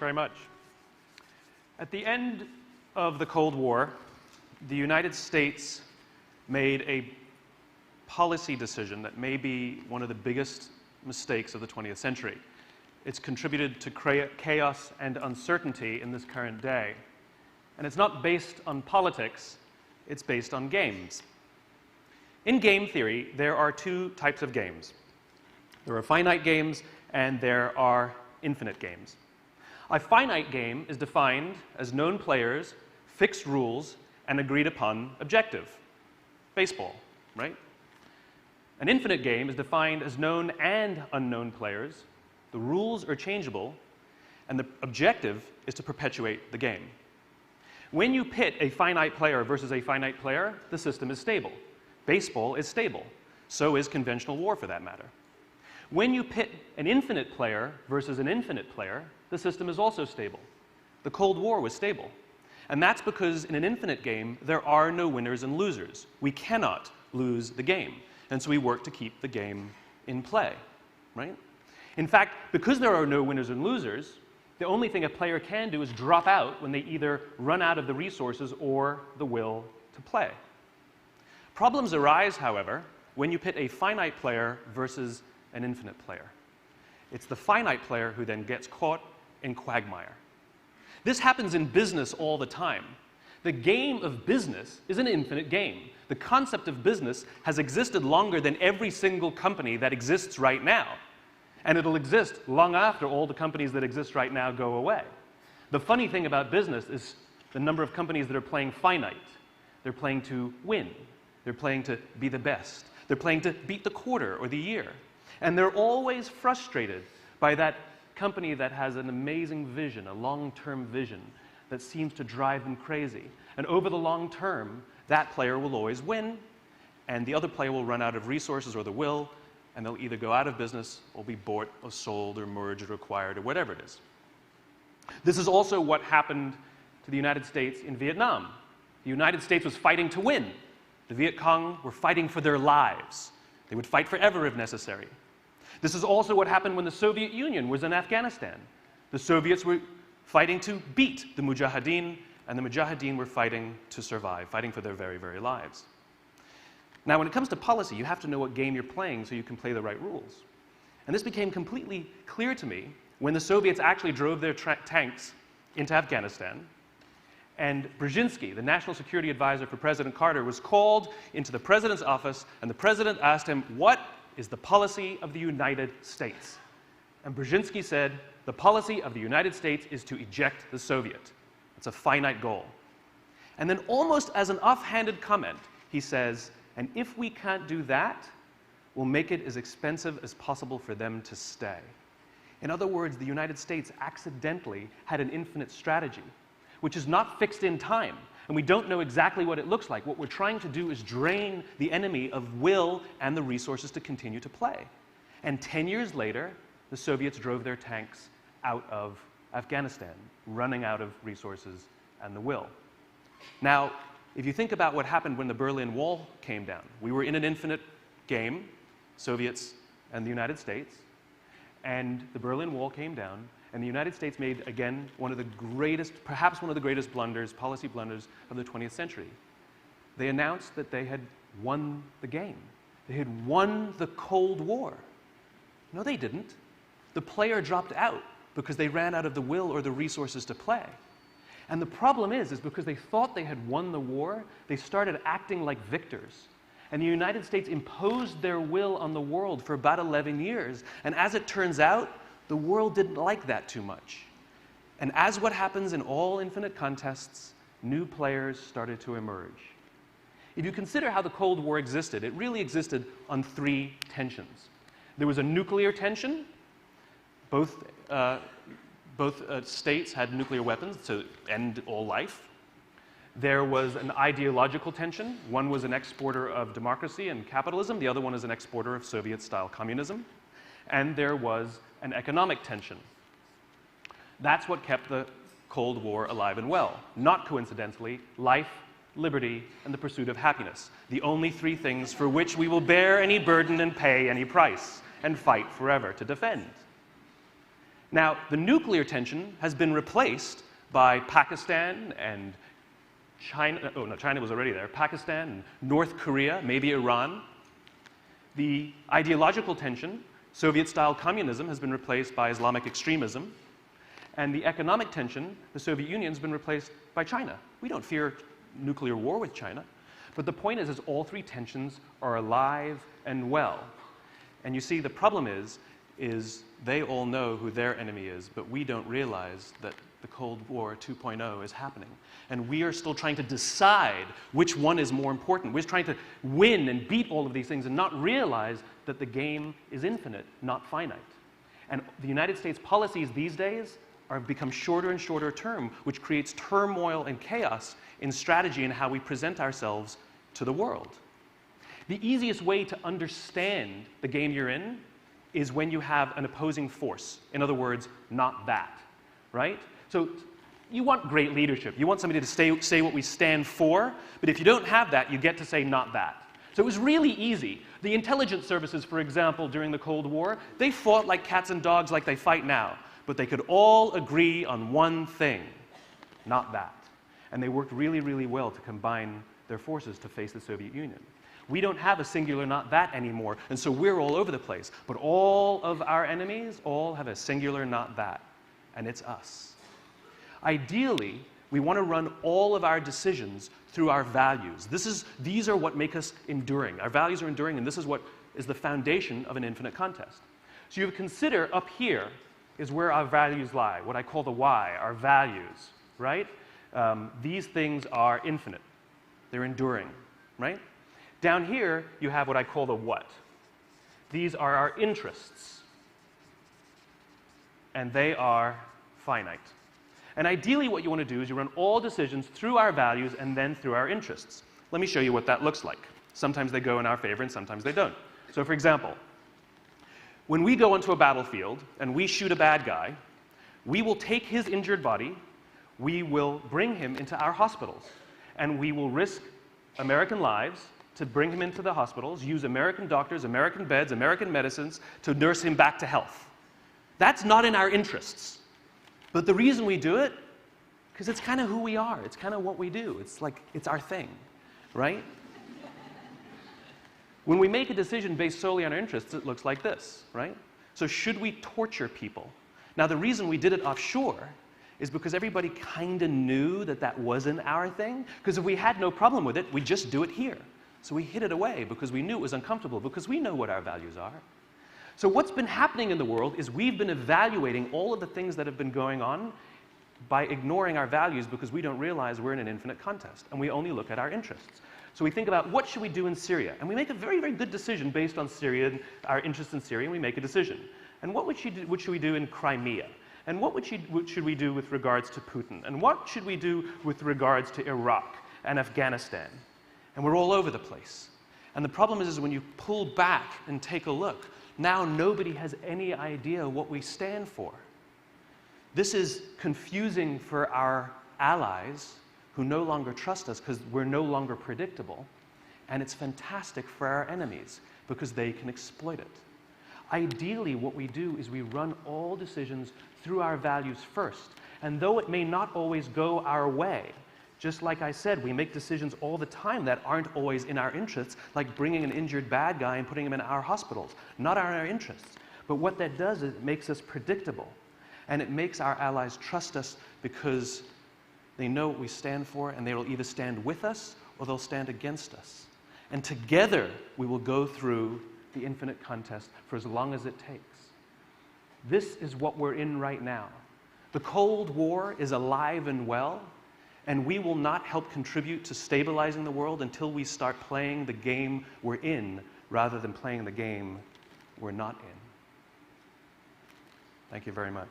very much. At the end of the Cold War, the United States made a policy decision that may be one of the biggest mistakes of the 20th century. It's contributed to chaos and uncertainty in this current day. And it's not based on politics, it's based on games. In game theory, there are two types of games. There are finite games and there are infinite games. A finite game is defined as known players, fixed rules, and agreed upon objective. Baseball, right? An infinite game is defined as known and unknown players. The rules are changeable, and the objective is to perpetuate the game. When you pit a finite player versus a finite player, the system is stable. Baseball is stable. So is conventional war, for that matter. When you pit an infinite player versus an infinite player, the system is also stable. The Cold War was stable. And that's because in an infinite game, there are no winners and losers. We cannot lose the game. And so we work to keep the game in play, right? In fact, because there are no winners and losers, the only thing a player can do is drop out when they either run out of the resources or the will to play. Problems arise, however, when you pit a finite player versus an infinite player. It's the finite player who then gets caught in quagmire. This happens in business all the time. The game of business is an infinite game. The concept of business has existed longer than every single company that exists right now. And it'll exist long after all the companies that exist right now go away. The funny thing about business is the number of companies that are playing finite. They're playing to win. They're playing to be the best. They're playing to beat the quarter or the year. And they're always frustrated by that company that has an amazing vision, a long-term vision that seems to drive them crazy. And over the long term, that player will always win, and the other player will run out of resources or the will, and they'll either go out of business or be bought or sold or merged or acquired or whatever it is. This is also what happened to the United States in Vietnam. The United States was fighting to win. The Viet Cong were fighting for their lives. They would fight forever if necessary. This is also what happened when the Soviet Union was in Afghanistan. The Soviets were fighting to beat the Mujahideen, and the Mujahideen were fighting to survive, fighting for their very, very lives. Now, when it comes to policy, you have to know what game you're playing so you can play the right rules. And this became completely clear to me when the Soviets actually drove their tanks into Afghanistan, and Brzezinski, the National Security Advisor for President Carter, was called into the president's office, and the president asked him, "What is the policy of the United States?" And Brzezinski said, "The policy of the United States is to eject the Soviet." It's a finite goal. And then almost as an offhanded comment, he says, "And if we can't do that, we'll make it as expensive as possible for them to stay." In other words, the United States accidentally had an infinite strategy, which is not fixed in time, and we don't know exactly what it looks like. What we're trying to do is drain the enemy of will and the resources to continue to play. And 10 years later, the Soviets drove their tanks out of Afghanistan, running out of resources and the will. Now, if you think about what happened when the Berlin Wall came down, we were in an infinite game, Soviets and the United States, and the Berlin Wall came down, and the United States made, again, one of the greatest, perhaps one of the greatest blunders, policy blunders of the 20th century. They announced that they had won the game. They had won the Cold War. No, they didn't. The player dropped out because they ran out of the will or the resources to play. And the problem is because they thought they had won the war, they started acting like victors. And the United States imposed their will on the world for about 11 years. And as it turns out, the world didn't like that too much. And as what happens in all infinite contests, new players started to emerge. If you consider how the Cold War existed, it really existed on three tensions. There was a nuclear tension. Both states had nuclear weapons to end all life. There was an ideological tension. One was an exporter of democracy and capitalism. The other one is an exporter of Soviet-style communism. And there was an economic tension. That's what kept the Cold War alive and well. Not coincidentally, life, liberty, and the pursuit of happiness. The only three things for which we will bear any burden and pay any price and fight forever to defend. Now, the nuclear tension has been replaced by Pakistan and China. Oh, no, China was already there. Pakistan and North Korea, maybe Iran. The ideological tension, Soviet-style communism, has been replaced by Islamic extremism. And the economic tension, the Soviet Union, has been replaced by China. We don't fear nuclear war with China. But the point is all three tensions are alive and well. And you see, the problem is they all know who their enemy is, but we don't realize that the Cold War 2.0 is happening. And we are still trying to decide which one is more important. We're trying to win and beat all of these things and not realize that the game is infinite, not finite. And the United States policies these days have become shorter and shorter term, which creates turmoil and chaos in strategy and how we present ourselves to the world. The easiest way to understand the game you're in is when you have an opposing force. In other words, not that, right? So you want great leadership. You want somebody to say what we stand for, but if you don't have that, you get to say not that. So it was really easy. The intelligence services, for example, during the Cold War, they fought like cats and dogs like they fight now, but they could all agree on one thing, not that. And they worked really, really well to combine their forces to face the Soviet Union. We don't have a singular not that anymore, and so we're all over the place. But all of our enemies all have a singular not that, and it's us. Ideally, we want to run all of our decisions through our values. These are what make us enduring. Our values are enduring, and this is what is the foundation of an infinite contest. So you consider up here is where our values lie, what I call the why, our values, right? These things are infinite. They're enduring, right? Down here, you have what I call the what. These are our interests, and they are finite. And ideally, what you want to do is you run all decisions through our values and then through our interests. Let me show you what that looks like. Sometimes they go in our favor and sometimes they don't. So for example, when we go onto a battlefield and we shoot a bad guy, we will take his injured body, we will bring him into our hospitals, and we will risk American lives to bring him into the hospitals, use American doctors, American beds, American medicines to nurse him back to health. That's not in our interests. But the reason we do it, because it's kind of who we are. It's kind of what we do. It's like, it's our thing, right? When we make a decision based solely on our interests, it looks like this, right? So should we torture people? Now, the reason we did it offshore is because everybody kind of knew that that wasn't our thing. Because if we had no problem with it, we'd just do it here. So we hid it away because we knew it was uncomfortable, because we know what our values are. So what's been happening in the world is we've been evaluating all of the things that have been going on by ignoring our values because we don't realize we're in an infinite contest, and we only look at our interests. So we think about what should we do in Syria, and we make a very, very good decision based on Syria and our interest in Syria, and we make a decision. And what should we do in Crimea? And what should we do with regards to Putin? And what should we do with regards to Iraq and Afghanistan? And we're all over the place. And the problem is when you pull back and take a look, now nobody has any idea what we stand for. This is confusing for our allies who no longer trust us because we're no longer predictable. And it's fantastic for our enemies because they can exploit it. Ideally, what we do is we run all decisions through our values first. And though it may not always go our way, just like I said, we make decisions all the time that aren't always in our interests, like bringing an injured bad guy and putting him in our hospitals. Not in our interests. But what that does is it makes us predictable. And it makes our allies trust us because they know what we stand for, and they will either stand with us or they'll stand against us. And together, we will go through the infinite contest for as long as it takes. This is what we're in right now. The Cold War is alive and well, and we will not help contribute to stabilizing the world until we start playing the game we're in rather than playing the game we're not in. Thank you very much.